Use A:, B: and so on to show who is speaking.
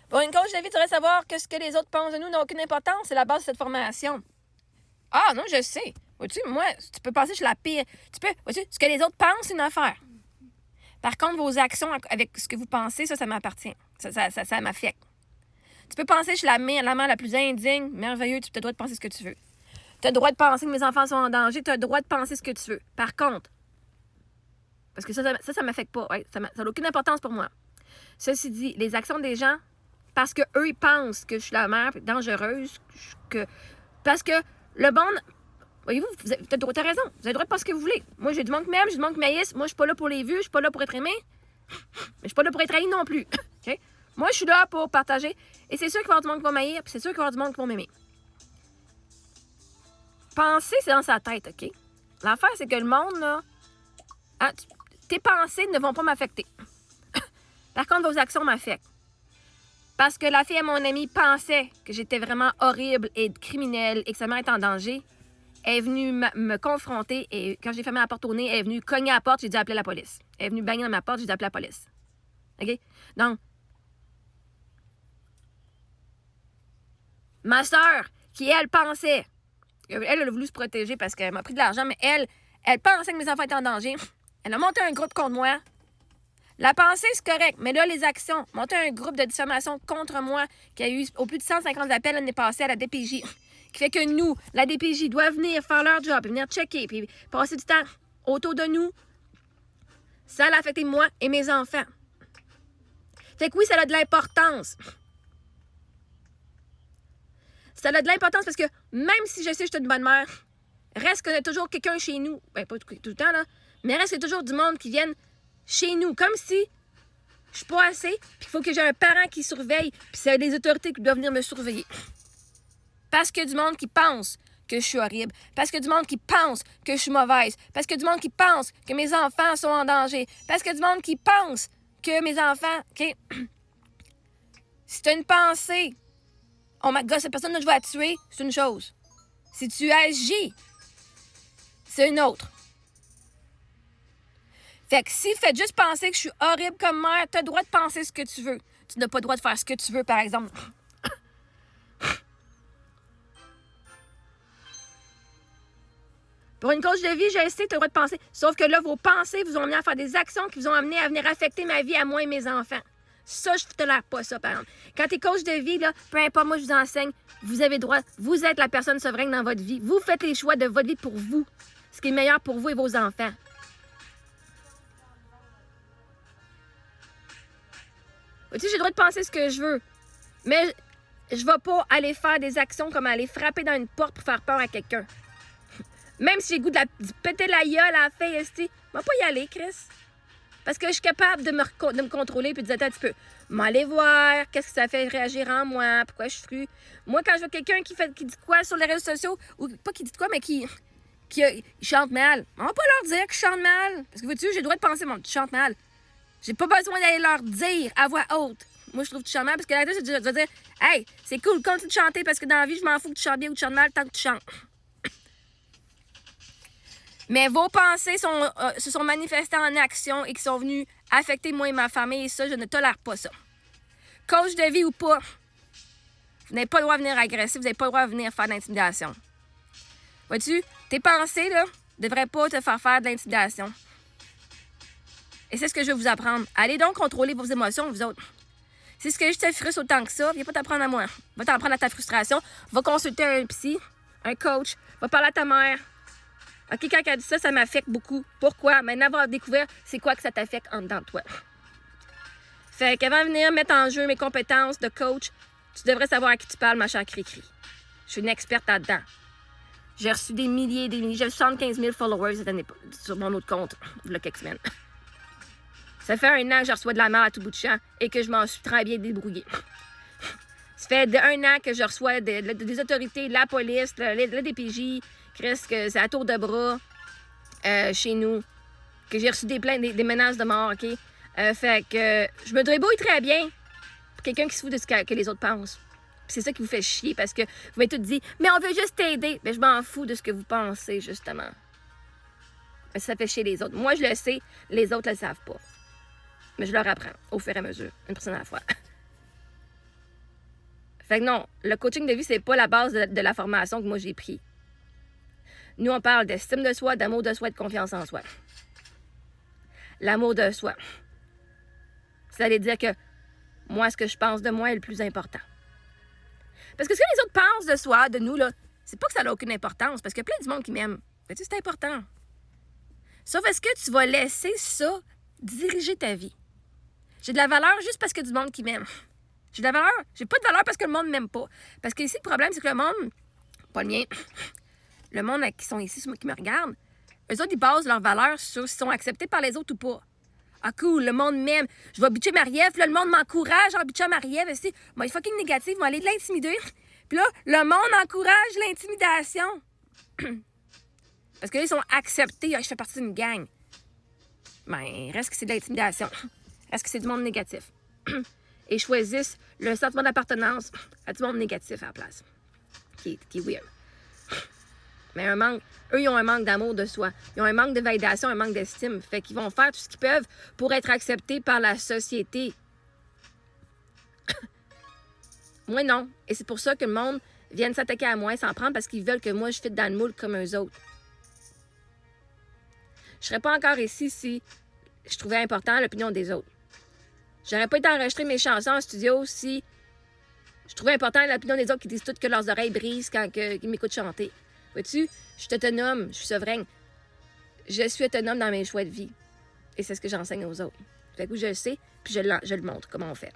A: Pour une coach de vie, tu devrais savoir que ce que les autres pensent de nous n'a aucune importance. C'est la base de cette formation. Ah non, je sais. Vois-tu, moi, tu peux penser que je suis la pire. Tu peux, vois-tu, ce que les autres pensent, c'est une affaire. Par contre, vos actions avec ce que vous pensez, ça m'appartient. Ça m'affecte. Tu peux penser que je suis la mère la plus indigne, merveilleux, tu as le droit de penser ce que tu veux. Tu as le droit de penser que mes enfants sont en danger, tu as le droit de penser ce que tu veux. Par contre, parce que ça m'affecte pas, ouais, ça n'a aucune importance pour moi. Ceci dit, les actions des gens, parce qu'eux, ils pensent que je suis la mère dangereuse, parce que le bon... Voyez-vous, t'as raison. Vous avez le droit de penser ce que vous voulez. Moi, j'ai du monde qui m'aime, j'ai du monde qui m'haïsse. Moi, je suis pas là pour les vues, je suis pas là pour être aimé. Mais je suis pas là pour être haï non plus. OK? Moi, je suis là pour partager. Et c'est sûr qu'il va y avoir du monde qui va m'haïr, puis c'est sûr qu'il va y avoir du monde qui va m'aimer. Penser, c'est dans sa tête, OK? L'affaire, c'est que le monde, là... Hein, tes pensées ne vont pas m'affecter. Par contre, vos actions m'affectent. Parce que la fille à mon ami pensait que j'étais vraiment horrible et criminelle et que sa mère était en danger. Elle est venue me confronter et quand j'ai fermé la porte au nez, elle est venue cogner à la porte, j'ai dû appeler la police. Elle est venue banger dans ma porte, j'ai dû appeler la police. OK? Donc, ma soeur, qui elle pensait, elle a voulu se protéger parce qu'elle m'a pris de l'argent, mais elle pensait que mes enfants étaient en danger. Elle a monté un groupe contre moi. La pensée, c'est correct, mais là, les actions. Monter un groupe de diffamation contre moi qui a eu au plus de 150 appels l'année passée à la DPJ. Qui fait que nous, la DPJ, doit venir faire leur job, venir checker, puis passer du temps autour de nous. Ça a affecté moi et mes enfants. Fait que oui, ça a de l'importance. Ça a de l'importance parce que même si je sais que je suis une bonne mère, reste qu'il y a toujours quelqu'un chez nous. Ben, pas tout le temps, là. Mais reste qu'il y a toujours du monde qui vienne chez nous. Comme si je suis pas assez, puis il faut que j'ai un parent qui surveille, puis c'est les autorités qui doivent venir me surveiller. Parce qu'il y a du monde qui pense que je suis horrible. Parce qu'il y a du monde qui pense que je suis mauvaise. Parce qu'il y a du monde qui pense que mes enfants sont en danger. Parce qu'il y a du monde qui pense que mes enfants... OK? Si tu as une pensée, oh my God, cette personne-là, je vais la tuer, c'est une chose. Si tu agis, c'est une autre. Fait que si faites juste penser que je suis horrible comme mère, tu as le droit de penser ce que tu veux. Tu n'as pas le droit de faire ce que tu veux, par exemple. Pour une coach de vie, j'ai essayé, tu as le droit de penser. Sauf que là, vos pensées vous ont amené à faire des actions qui vous ont amené à venir affecter ma vie à moi et mes enfants. Ça, je ne tolère pas ça, par exemple. Quand tu es coach de vie, là, peu importe, moi, je vous enseigne, vous avez le droit, vous êtes la personne souveraine dans votre vie. Vous faites les choix de votre vie pour vous. Ce qui est meilleur pour vous et vos enfants. Tu sais, j'ai le droit de penser ce que je veux. Mais je ne vais pas aller faire des actions comme aller frapper dans une porte pour faire peur à quelqu'un. Même si j'ai le goût de péter la gueule à la fille, je vais pas y aller, Chris. Parce que je suis capable de me contrôler et de dire, attends un petit peu, m'aller voir, qu'est-ce que ça fait réagir en moi, pourquoi je suis fru. Moi, quand je vois quelqu'un qui dit quoi sur les réseaux sociaux, ou pas qui dit quoi, mais qui chante mal, on va pas leur dire que je chante mal. Parce que vois-tu, j'ai le droit de penser, mon tu chantes mal. J'ai pas besoin d'aller leur dire à voix haute. Moi, je trouve que tu chantes mal parce que là-dessus, je vais dire, hey, c'est cool, continue de chanter parce que dans la vie, je m'en fous que tu chantes bien ou que tu chantes mal tant que tu chantes. Mais vos pensées se sont manifestées en action et qui sont venues affecter moi et ma famille. Et ça, je ne tolère pas ça. Coach de vie ou pas, vous n'avez pas le droit de venir agresser, vous n'avez pas le droit de venir faire de l'intimidation. Vois-tu, tes pensées, là, ne devraient pas te faire de l'intimidation. Et c'est ce que je vais vous apprendre. Allez donc contrôler vos émotions, vous autres. Si ce que je te frustre autant que ça, viens pas t'apprendre à moi. Va t'en prendre à ta frustration, va consulter un psy, un coach, va parler à ta mère. OK, quand elle dit ça, ça m'affecte beaucoup. Pourquoi? Maintenant, avoir découvert c'est quoi que ça t'affecte en dedans de toi. Fait qu'avant de venir mettre en jeu mes compétences de coach, tu devrais savoir à qui tu parles, ma chère Cricri. Je suis une experte là-dedans. J'ai reçu des milliers et des milliers. J'ai 75 000 followers cette année sur mon autre compte, il y a quelques semaines. Ça fait 1 an que je reçois de la merde à tout bout de champ et que je m'en suis très bien débrouillée. Ça fait 1 an que je reçois des autorités, la police, le DPJ, que c'est à tour de bras chez nous, que j'ai reçu des menaces de mort, OK? Fait que je me débrouille très bien pour quelqu'un qui se fout de ce que les autres pensent. Puis c'est ça qui vous fait chier parce que vous m'avez tout dit, mais on veut juste t'aider. Mais je m'en fous de ce que vous pensez, justement. Parce que ça fait chier les autres. Moi, je le sais, les autres ne le savent pas. Mais je leur apprends au fur et à mesure, une personne à la fois. Fait que non, le coaching de vie, c'est pas la base de la formation que moi j'ai pris. Nous, on parle d'estime de soi, d'amour de soi, de confiance en soi. L'amour de soi. C'est-à-dire que moi, ce que je pense de moi est le plus important. Parce que ce que les autres pensent de soi, de nous, là, c'est pas que ça n'a aucune importance, parce qu'il y a plein de monde qui m'aime. C'est important. Sauf est-ce que tu vas laisser ça diriger ta vie? J'ai de la valeur juste parce qu'il y a du monde qui m'aime. J'ai de la valeur. J'ai pas de valeur parce que le monde ne m'aime pas. Parce que ici, le problème, c'est que le monde, pas le mien, le monde qui sont ici, qui me regardent, eux autres, ils basent leur valeur sur s'ils sont acceptés par les autres ou pas. Ah cool, le monde m'aime. Je vais bitcher Marie-Ève, là, le monde m'encourage en bitchant Marie-Ève. Moi, il est fucking négatif, ils vont aller de l'intimider. Puis là, le monde encourage l'intimidation. Parce que là, ils sont acceptés. Ah, je fais partie d'une gang. Ben, reste que c'est de l'intimidation. Reste que c'est du monde négatif. Et choisissent le sentiment d'appartenance à du monde négatif à la place. Qui est weird. Mais eux, ils ont un manque d'amour de soi. Ils ont un manque de validation, un manque d'estime. Fait qu'ils vont faire tout ce qu'ils peuvent pour être acceptés par la société. Moi, non. Et c'est pour ça que le monde vient s'attaquer à moi, s'en prendre parce qu'ils veulent que moi, je fitte dans le moule comme eux autres. Je serais pas encore ici si je trouvais important l'opinion des autres. J'aurais pas été enregistrer mes chansons en studio si je trouvais important l'opinion des autres qui disent toutes que leurs oreilles brisent quand ils m'écoutent chanter. Vois-tu, je suis autonome, je suis souveraine. Je suis autonome dans mes choix de vie. Et c'est ce que j'enseigne aux autres. Fait que je le sais, puis je le montre comment on fait.